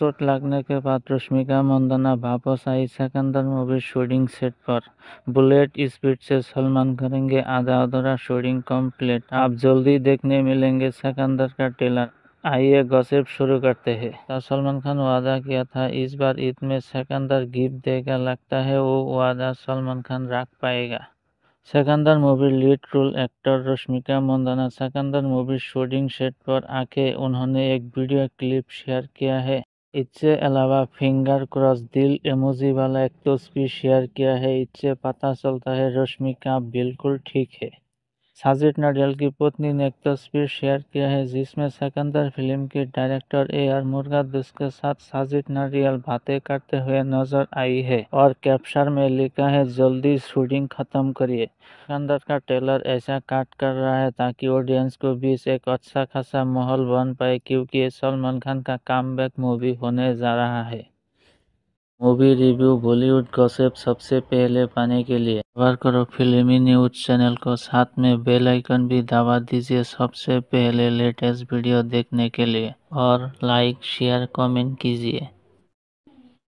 चोट लगने के बाद रश्मिका मंदाना वापस आई सिकंदर मूवी शूटिंग सेट पर। बुलेट स्पीड से सलमान करेंगे आधा अधूरा शूटिंग कंप्लीट। आप जल्दी देखने मिलेंगे सिकंदर का ट्रेलर। आइए गॉसिप शुरू करते हैं। तो सलमान खान वादा किया था इस बार ईद में सिकंदर गिफ्ट देगा, लगता है वो वादा सलमान खान रख पाएगा। Sikandar movie lead role actor Rashmika Mandanna Sikandar movie shooting set पर आके उन्होंने एक वीडियो क्लिप शेयर किया है। इससे अलावा फिंगर क्रॉस दिल इमोजी वाला एक तस्वीर शेयर किया है। इससे पता चलता है रश्मिका बिल्कुल ठीक है। साजिद नाडियाल की पत्नी ने एक तस्वीर शेयर किया है जिसमें सिकंदर फिल्म के डायरेक्टर AR मुरुगदोस के साथ साजिद नाडियाल बातें करते हुए नजर आई है और कैप्शन में लिखा है जल्दी शूटिंग खत्म करिए। सिकंदर का ट्रेलर ऐसा काट कर रहा है ताकि ऑडियंस को बीच एक अच्छा खासा माहौल बन पाए, क्योंकि ये सलमान खान का कमबैक मूवी होने जा रहा है। मूवी रिव्यू बॉलीवुड गॉसिप सबसे पहले पाने के लिए सब्सक्राइब करो फिल्मी न्यूज चैनल को, साथ में बेल आइकन भी दबा दीजिए सबसे पहले लेटेस्ट वीडियो देखने के लिए, और लाइक शेयर कमेंट कीजिए।